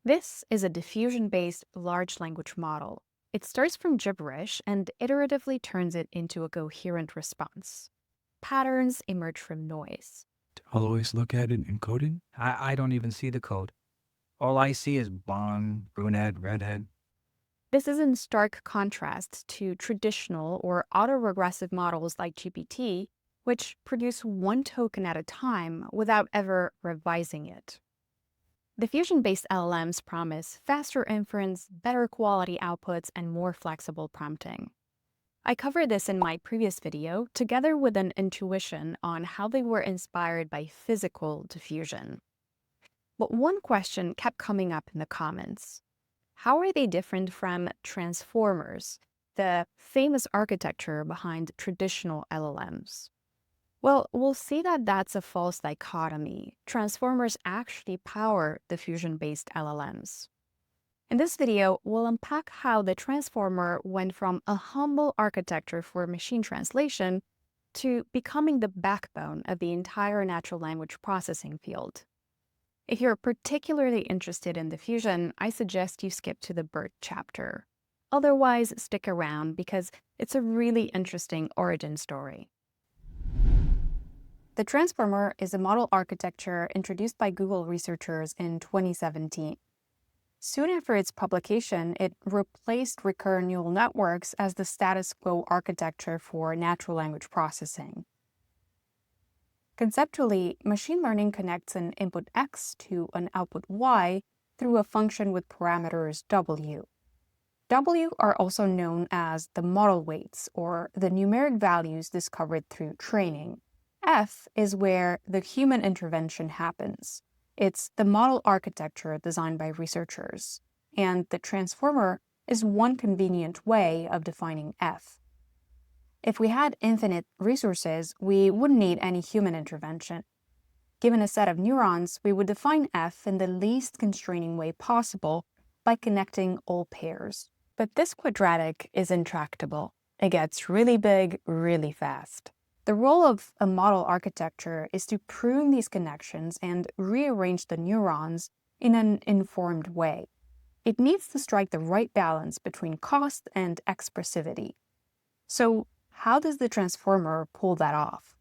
This is a diffusion-based large language model. It starts from gibberish and iteratively turns it into a coherent response. Patterns emerge from noise. I'll always look at it encoding. I don't even see the code. All I see is blonde, brunette, redhead. This is in stark contrast to traditional or auto-regressive models like GPT, which produce one token at a time without ever revising it. Diffusion-based LLMs promise faster inference, better quality outputs, and more flexible prompting. I covered this in my previous video, together with an intuition on how they were inspired by physical diffusion. But one question kept coming up in the comments. How are they different from transformers, the famous architecture behind traditional LLMs? Well, we'll see that that's a false dichotomy. Transformers actually power diffusion-based LLMs. In this video, we'll unpack how the transformer went from a humble architecture for machine translation to becoming the backbone of the entire natural language processing field. If you're particularly interested in diffusion, I suggest you skip to the BERT chapter. Otherwise, stick around because it's a really interesting origin story. The transformer is a model architecture introduced by Google researchers in 2017. Soon after its publication, it replaced recurrent neural networks as the status quo architecture for natural language processing. Conceptually, machine learning connects an input X to an output Y through a function with parameters W. W are also known as the model weights, or the numeric values discovered through training. F is where the human intervention happens. It's the model architecture designed by researchers, and the transformer is one convenient way of defining F. If we had infinite resources, we wouldn't need any human intervention. Given a set of neurons, we would define F in the least constraining way possible by connecting all pairs. But this quadratic is intractable. It gets really big, really fast. The role of a model architecture is to prune these connections and rearrange the neurons in an informed way. It needs to strike the right balance between cost and expressivity. So, how does the transformer pull that off?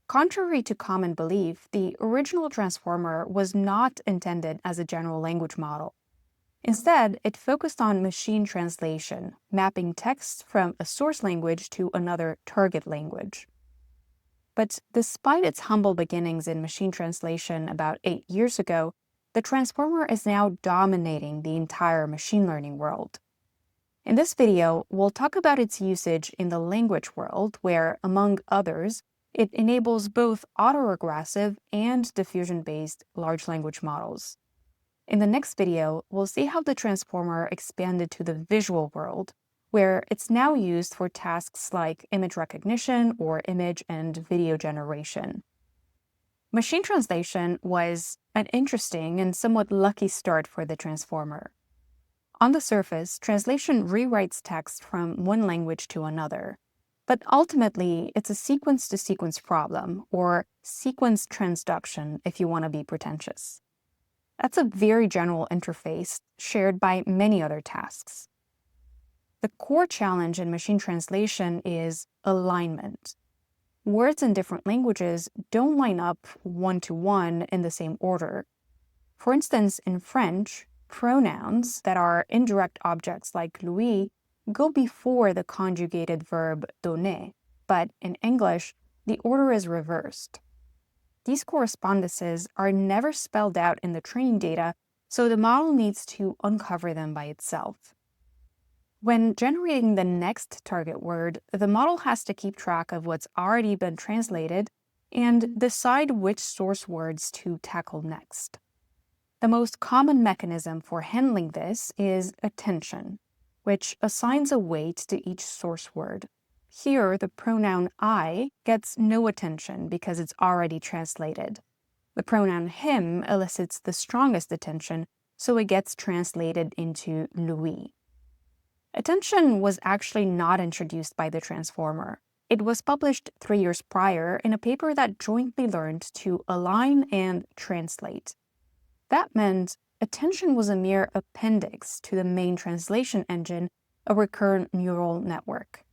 Contrary to common belief, the original transformer was not intended as a general language model. Instead, it focused on machine translation, mapping text from a source language to another target language. But despite its humble beginnings in machine translation about 8 years ago, the transformer is now dominating the entire machine learning world. In this video, we'll talk about its usage in the language world, where, among others, it enables both auto-regressive and diffusion-based large language models. In the next video, we'll see how the transformer expanded to the visual world, where it's now used for tasks like image recognition or image and video generation. Machine translation was an interesting and somewhat lucky start for the transformer. On the surface, translation rewrites text from one language to another. But ultimately, it's a sequence-to-sequence problem, or sequence transduction if you want to be pretentious. That's a very general interface shared by many other tasks. The core challenge in machine translation is alignment. Words in different languages don't line up one-to-one in the same order. For instance, in French, pronouns that are indirect objects like Louis go before the conjugated verb donner, but in English, the order is reversed. These correspondences are never spelled out in the training data, so the model needs to uncover them by itself. When generating the next target word, the model has to keep track of what's already been translated and decide which source words to tackle next. The most common mechanism for handling this is attention, which assigns a weight to each source word. Here, the pronoun I gets no attention because it's already translated. The pronoun him elicits the strongest attention, so it gets translated into Louis. Attention was actually not introduced by the transformer. It was published 3 years prior in a paper that jointly learned to align and translate. That meant attention was a mere appendix to the main translation engine, a recurrent neural network.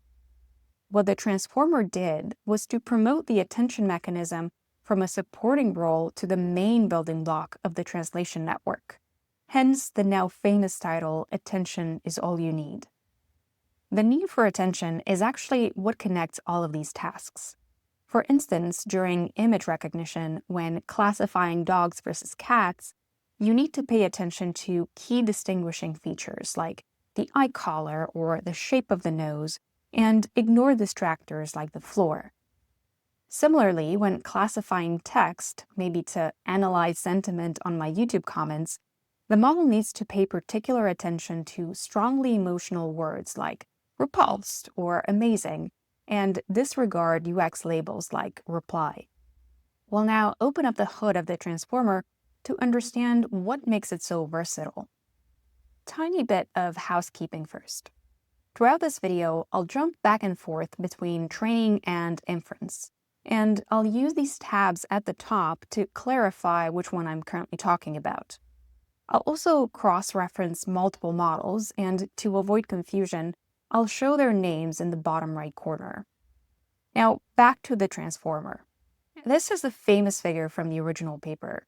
What the transformer did was to promote the attention mechanism from a supporting role to the main building block of the translation network. Hence, the now famous title, Attention is All You Need. The need for attention is actually what connects all of these tasks. For instance, during image recognition, when classifying dogs versus cats, you need to pay attention to key distinguishing features like the eye color or the shape of the nose, and ignore distractors like the floor. Similarly, when classifying text, maybe to analyze sentiment on my YouTube comments, the model needs to pay particular attention to strongly emotional words like repulsed or amazing, and disregard UX labels like reply. We'll now open up the hood of the transformer to understand what makes it so versatile. Tiny bit of housekeeping first. Throughout this video, I'll jump back and forth between training and inference, and I'll use these tabs at the top to clarify which one I'm currently talking about. I'll also cross-reference multiple models, and to avoid confusion, I'll show their names in the bottom right corner. Now, back to the transformer. This is the famous figure from the original paper.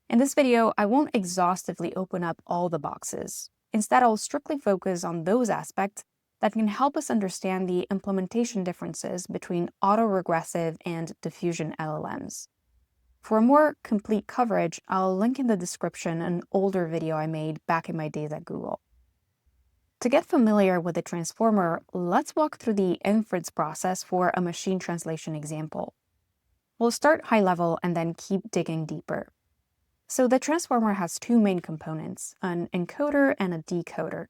In this video, I won't exhaustively open up all the boxes. Instead, I'll strictly focus on those aspects that can help us understand the implementation differences between auto-regressive and diffusion LLMs. For a more complete coverage, I'll link in the description an older video I made back in my days at Google. To get familiar with the transformer, let's walk through the inference process for a machine translation example. We'll start high level and then keep digging deeper. So the transformer has two main components, an encoder and a decoder.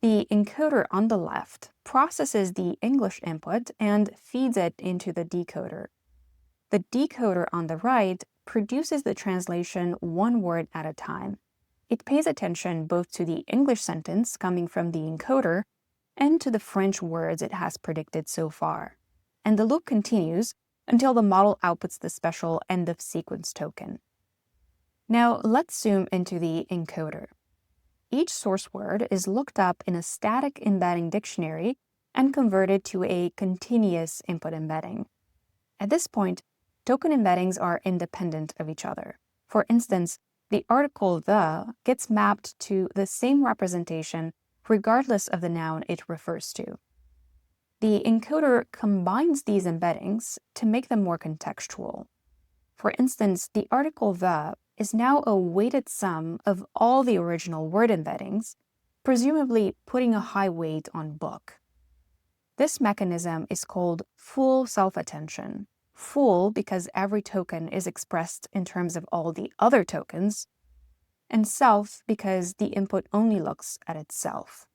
The encoder on the left processes the English input and feeds it into the decoder. The decoder on the right produces the translation one word at a time. It pays attention both to the English sentence coming from the encoder and to the French words it has predicted so far. And the loop continues until the model outputs the special end-of-sequence token. Now, let's zoom into the encoder. Each source word is looked up in a static embedding dictionary and converted to a continuous input embedding. At this point, token embeddings are independent of each other. For instance, the article the gets mapped to the same representation regardless of the noun it refers to. The encoder combines these embeddings to make them more contextual. For instance, the article the is now a weighted sum of all the original word embeddings, presumably putting a high weight on book. This mechanism is called full self-attention. Full because every token is expressed in terms of all the other tokens, and self because the input only looks at itself.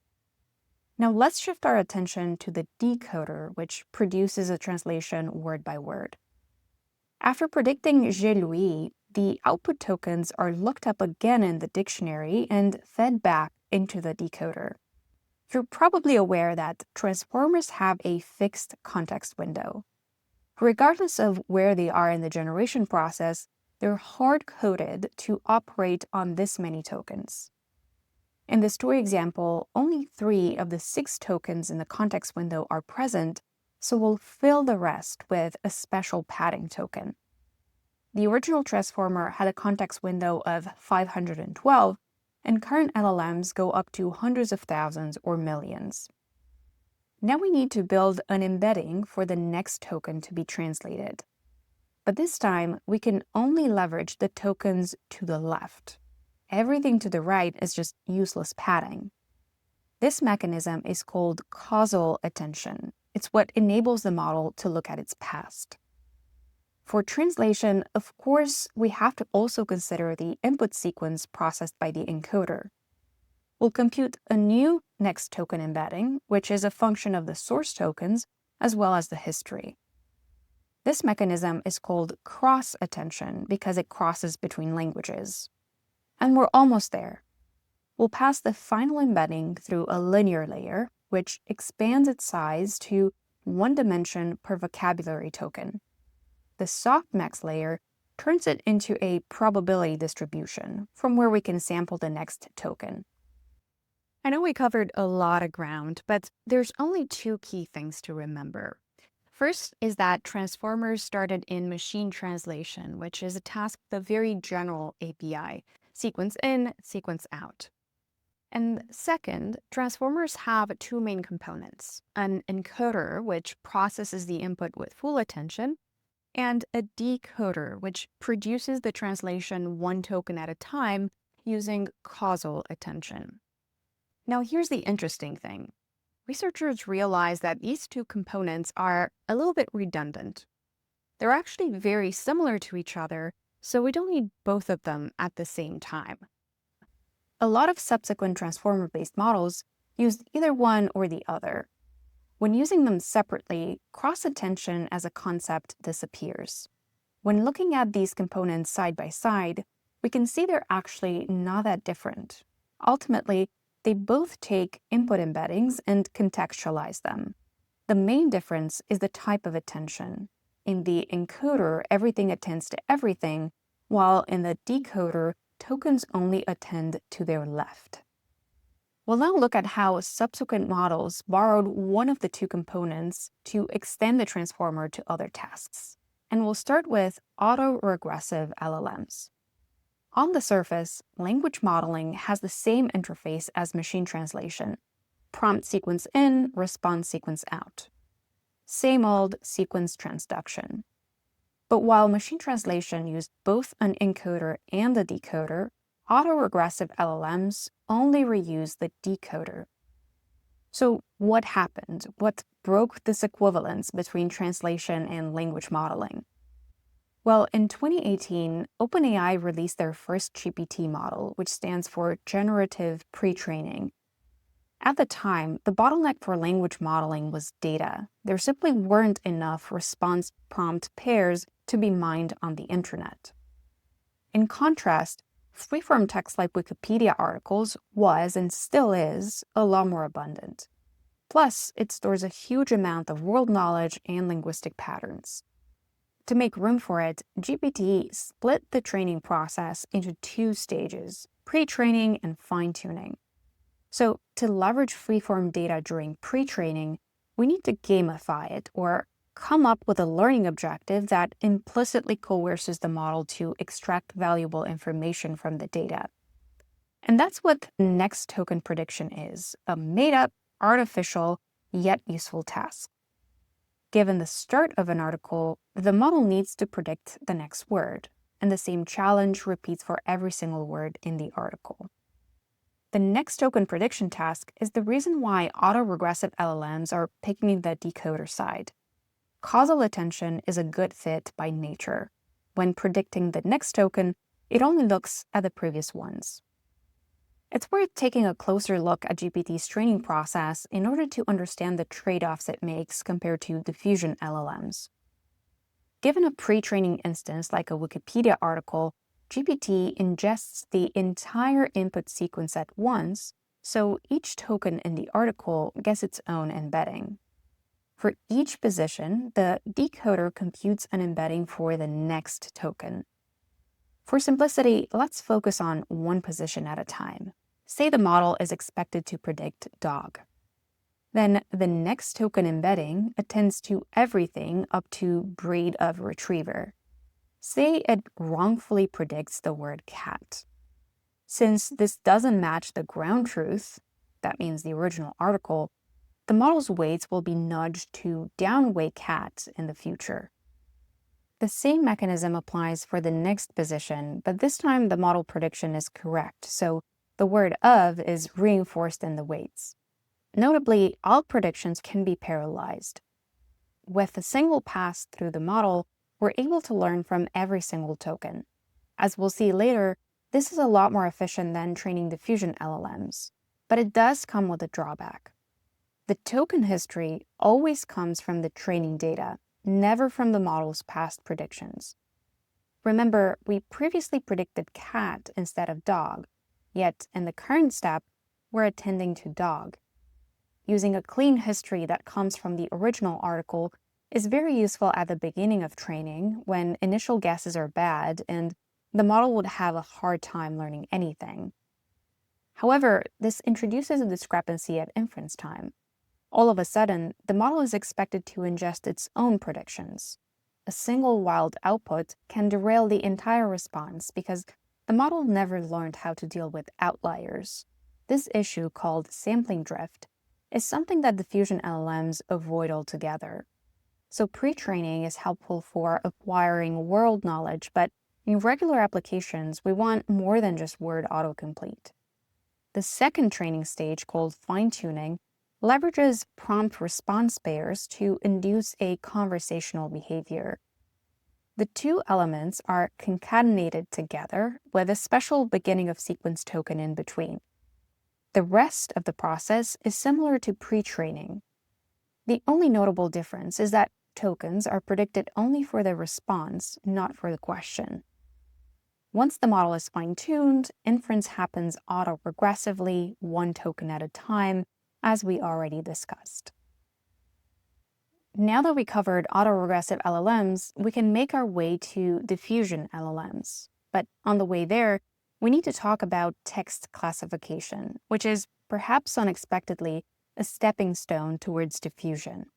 Now let's shift our attention to the decoder, which produces a translation word by word. After predicting J'ai Louis, the output tokens are looked up again in the dictionary and fed back into the decoder. You're probably aware that transformers have a fixed context window. Regardless of where they are in the generation process, they're hard-coded to operate on this many tokens. In the story example, only 3 of the 6 tokens in the context window are present, so we'll fill the rest with a special padding token. The original transformer had a context window of 512, and current LLMs go up to hundreds of thousands or millions. Now we need to build an embedding for the next token to be translated. But this time, we can only leverage the tokens to the left. Everything to the right is just useless padding. This mechanism is called causal attention. It's what enables the model to look at its past. For translation, of course, we have to also consider the input sequence processed by the encoder. We'll compute a new next token embedding, which is a function of the source tokens as well as the history. This mechanism is called cross-attention because it crosses between languages. And we're almost there. We'll pass the final embedding through a linear layer, which expands its size to 1 dimension per vocabulary token. The softmax layer turns it into a probability distribution from where we can sample the next token. I know we covered a lot of ground, but there's only two key things to remember. First is that transformers started in machine translation, which is a task with a very general API, sequence in, sequence out. And second, transformers have two main components, an encoder, which processes the input with full attention, and a decoder, which produces the translation one token at a time using causal attention. Now, here's the interesting thing. Researchers realize that these two components are a little bit redundant. They're actually very similar to each other, so we don't need both of them at the same time. A lot of subsequent transformer-based models used either one or the other. When using them separately, cross-attention as a concept disappears. When looking at these components side by side, we can see they're actually not that different. Ultimately, they both take input embeddings and contextualize them. The main difference is the type of attention. In the encoder, everything attends to everything, while in the decoder, tokens only attend to their left. We'll now look at how subsequent models borrowed one of the two components to extend the transformer to other tasks. And we'll start with auto-regressive LLMs. On the surface, language modeling has the same interface as machine translation: prompt sequence in, response sequence out. Same old sequence transduction. But while machine translation used both an encoder and a decoder, auto-regressive LLMs only reuse the decoder. So what happened? What broke this equivalence between translation and language modeling? Well, in 2018, OpenAI released their first GPT model, which stands for Generative Pre-training. At the time, the bottleneck for language modeling was data. There simply weren't enough response-prompt pairs to be mined on the internet. In contrast, freeform text like Wikipedia articles was, and still is, a lot more abundant. Plus, it stores a huge amount of world knowledge and linguistic patterns. To make room for it, GPT split the training process into two stages: pre-training and fine-tuning. So, to leverage freeform data during pre-training, we need to gamify it, or come up with a learning objective that implicitly coerces the model to extract valuable information from the data. And that's what next token prediction is: a made-up, artificial, yet useful task. Given the start of an article, the model needs to predict the next word, and the same challenge repeats for every single word in the article. The next token prediction task is the reason why auto-regressive LLMs are picking the decoder side. Causal attention is a good fit by nature. When predicting the next token, it only looks at the previous ones. It's worth taking a closer look at GPT's training process in order to understand the trade-offs it makes compared to diffusion LLMs. Given a pre-training instance like a Wikipedia article, GPT ingests the entire input sequence at once, so each token in the article gets its own embedding. For each position, the decoder computes an embedding for the next token. For simplicity, let's focus on one position at a time. Say the model is expected to predict dog. Then the next token embedding attends to everything up to breed of retriever. Say it wrongfully predicts the word cat. Since this doesn't match the ground truth, that means the original article, the model's weights will be nudged to downweight cat in the future. The same mechanism applies for the next position, but this time the model prediction is correct, so the word of is reinforced in the weights. Notably, all predictions can be parallelized. With a single pass through the model, we're able to learn from every single token. As we'll see later, this is a lot more efficient than training diffusion LLMs, but it does come with a drawback. The token history always comes from the training data, never from the model's past predictions. Remember, we previously predicted cat instead of dog, yet in the current step, we're attending to dog. Using a clean history that comes from the original article is very useful at the beginning of training when initial guesses are bad and the model would have a hard time learning anything. However, this introduces a discrepancy at inference time. All of a sudden, the model is expected to ingest its own predictions. A single wild output can derail the entire response because the model never learned how to deal with outliers. This issue, called sampling drift, is something that diffusion LLMs avoid altogether. So pre-training is helpful for acquiring world knowledge, but in regular applications, we want more than just word autocomplete. The second training stage, called fine-tuning, leverages prompt response pairs to induce a conversational behavior. The two elements are concatenated together with a special beginning of sequence token in between. The rest of the process is similar to pre-training. The only notable difference is that tokens are predicted only for the response, not for the question. Once the model is fine-tuned, inference happens auto-regressively, one token at a time, as we already discussed. Now that we covered auto-regressive LLMs, we can make our way to diffusion LLMs. But on the way there, we need to talk about text classification, which is, perhaps unexpectedly, a stepping stone towards diffusion.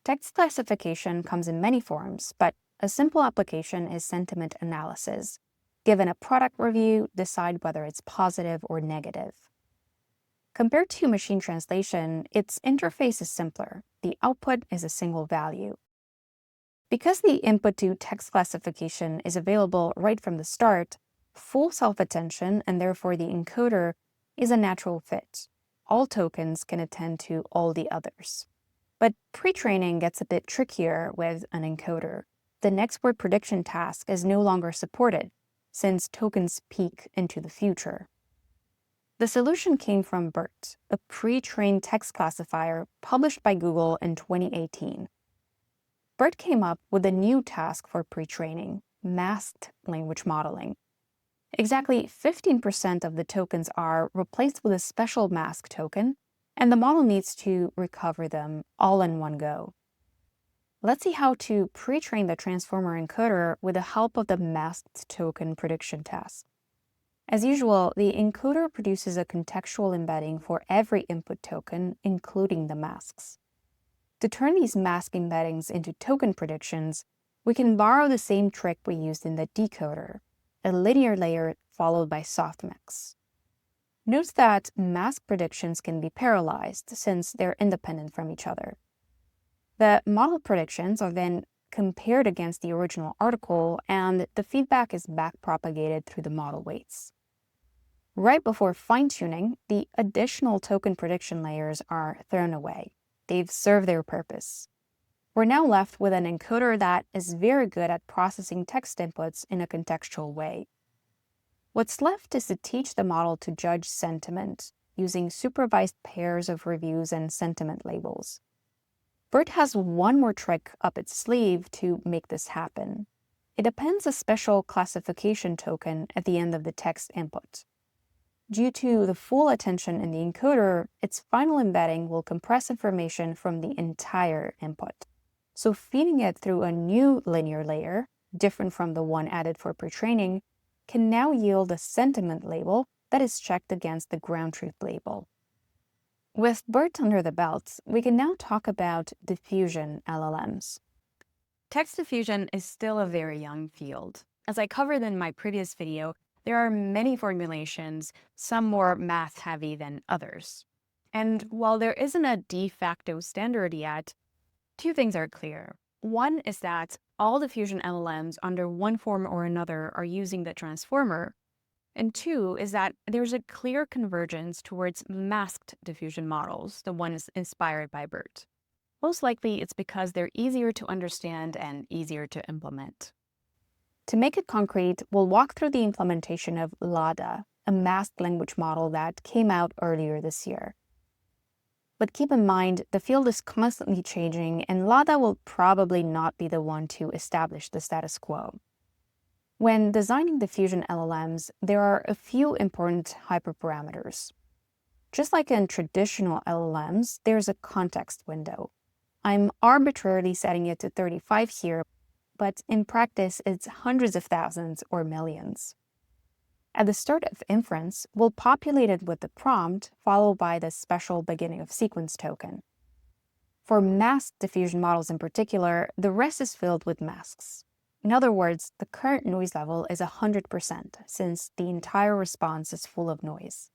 Text classification comes in many forms, but a simple application is sentiment analysis. Given a product review, decide whether it's positive or negative. Compared to machine translation, its interface is simpler. The output is a single value. Because the input to text classification is available right from the start, full self-attention, and therefore the encoder, is a natural fit. All tokens can attend to all the others. But pre-training gets a bit trickier with an encoder. The next word prediction task is no longer supported, since tokens peek into the future. The solution came from BERT, a pre-trained text classifier published by Google in 2018. BERT came up with a new task for pre-training, masked language modeling. Exactly 15% of the tokens are replaced with a special mask token, and the model needs to recover them all in one go. Let's see how to pre-train the transformer encoder with the help of the masked token prediction task. As usual, the encoder produces a contextual embedding for every input token, including the masks. To turn these mask embeddings into token predictions, we can borrow the same trick we used in the decoder, a linear layer followed by softmax. Note that mask predictions can be parallelized since they're independent from each other. The model predictions are then compared against the original article, and the feedback is backpropagated through the model weights. Right before fine-tuning, the additional token prediction layers are thrown away. They've served their purpose. We're now left with an encoder that is very good at processing text inputs in a contextual way. What's left is to teach the model to judge sentiment using supervised pairs of reviews and sentiment labels. BERT has one more trick up its sleeve to make this happen. It appends a special classification token at the end of the text input. Due to the full attention in the encoder, its final embedding will compress information from the entire input. So feeding it through a new linear layer, different from the one added for pre-training, can now yield a sentiment label that is checked against the ground truth label. With BERT under the belt, we can now talk about diffusion LLMs. Text diffusion is still a very young field. As I covered in my previous video, there are many formulations, some more math-heavy than others. And while there isn't a de facto standard yet, two things are clear. One is that all diffusion LLMs under one form or another are using the transformer. And two is that there's a clear convergence towards masked diffusion models, the ones inspired by BERT. Most likely it's because they're easier to understand and easier to implement. To make it concrete, we'll walk through the implementation of LLaDA, a masked language model that came out earlier this year. But keep in mind, the field is constantly changing, and LLaDA will probably not be the one to establish the status quo. When designing diffusion LLMs, there are a few important hyperparameters. Just like in traditional LLMs, there's a context window. I'm arbitrarily setting it to 35 here, but in practice, it's hundreds of thousands or millions. At the start of inference, we'll populate it with the prompt, followed by the special beginning of sequence token. For masked diffusion models in particular, the rest is filled with masks. In other words, the current noise level is 100%, since the entire response is full of noise.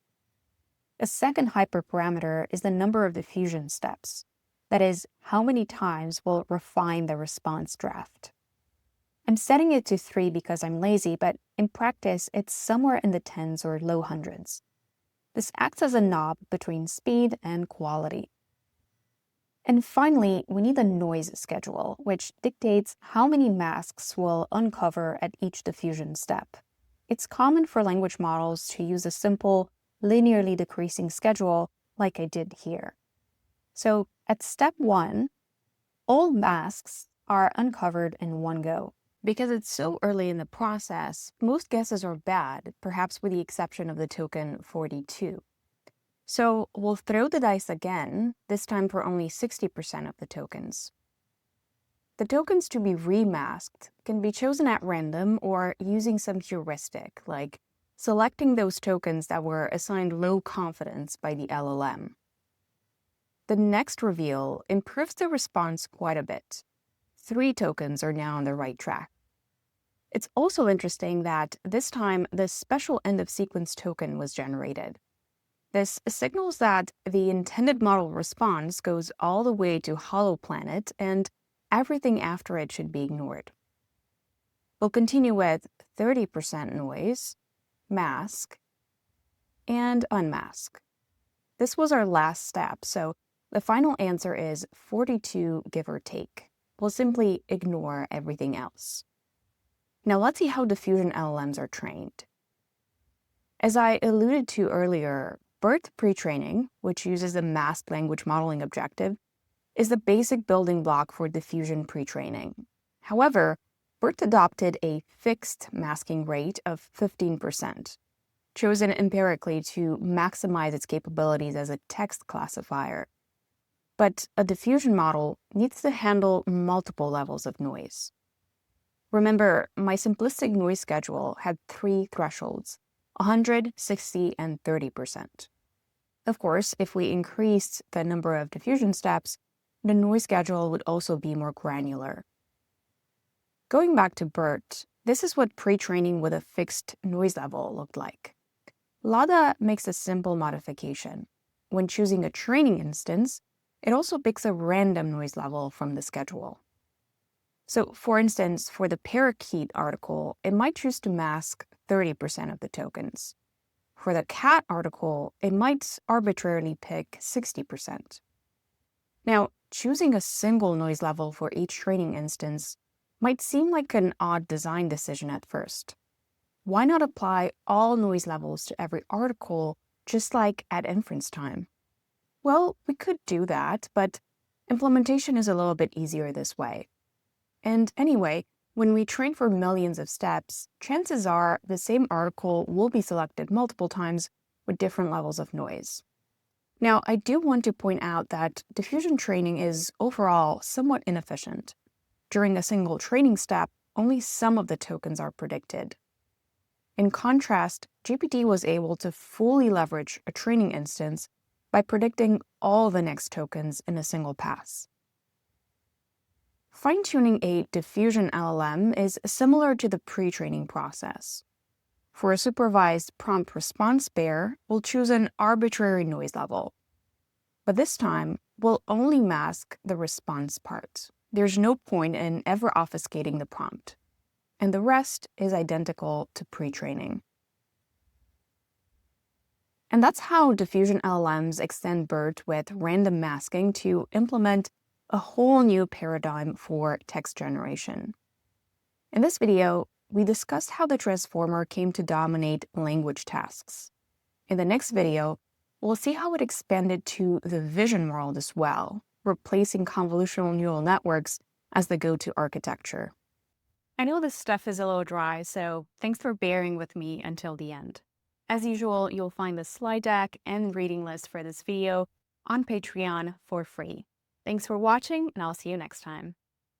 A second hyperparameter is the number of diffusion steps. That is, how many times we'll refine the response draft. I'm setting it to 3 because I'm lazy, but in practice, it's somewhere in the tens or low hundreds. This acts as a knob between speed and quality. And finally, we need a noise schedule, which dictates how many masks we'll uncover at each diffusion step. It's common for language models to use a simple, linearly decreasing schedule like I did here. So at step 1, all masks are uncovered in one go. Because it's so early in the process, most guesses are bad, perhaps with the exception of the token 42. So we'll throw the dice again, this time for only 60% of the tokens. The tokens to be remasked can be chosen at random or using some heuristic, like selecting those tokens that were assigned low confidence by the LLM. The next reveal improves the response quite a bit. 3 tokens are now on the right track. It's also interesting that this time the special end-of-sequence token was generated. This signals that the intended model response goes all the way to hollow planet and everything after it should be ignored. We'll continue with 30% noise, mask, and unmask. This was our last step, so the final answer is 42 give or take. We'll simply ignore everything else. Now let's see how diffusion LLMs are trained. As I alluded to earlier, BERT pre-training, which uses the masked language modeling objective, is the basic building block for diffusion pre-training. However, BERT adopted a fixed masking rate of 15%, chosen empirically to maximize its capabilities as a text classifier. But a diffusion model needs to handle multiple levels of noise. Remember, my simplistic noise schedule had 3 thresholds: 100, 60, and 30%. Of course, if we increased the number of diffusion steps, the noise schedule would also be more granular. Going back to BERT, this is what pre-training with a fixed noise level looked like. LLaDA makes a simple modification. When choosing a training instance, it also picks a random noise level from the schedule. So, for instance, for the parakeet article, it might choose to mask 30% of the tokens. For the cat article, it might arbitrarily pick 60%. Now, choosing a single noise level for each training instance might seem like an odd design decision at first. Why not apply all noise levels to every article, just like at inference time? Well, we could do that, but implementation is a little bit easier this way. And anyway, when we train for millions of steps, chances are the same article will be selected multiple times with different levels of noise. Now, I do want to point out that diffusion training is overall somewhat inefficient. During a single training step, only some of the tokens are predicted. In contrast, GPT was able to fully leverage a training instance by predicting all the next tokens in a single pass. Fine-tuning a diffusion LLM is similar to the pre-training process. For a supervised prompt response pair, we'll choose an arbitrary noise level. But this time, we'll only mask the response part. There's no point in ever obfuscating the prompt. And the rest is identical to pre-training. And that's how diffusion LLMs extend BERT with random masking to implement a whole new paradigm for text generation. In this video, we discussed how the transformer came to dominate language tasks. In the next video, we'll see how it expanded to the vision world as well, replacing convolutional neural networks as the go-to architecture. I know this stuff is a little dry, so thanks for bearing with me until the end. As usual, you'll find the slide deck and reading list for this video on Patreon for free. Thanks for watching, and I'll see you next time.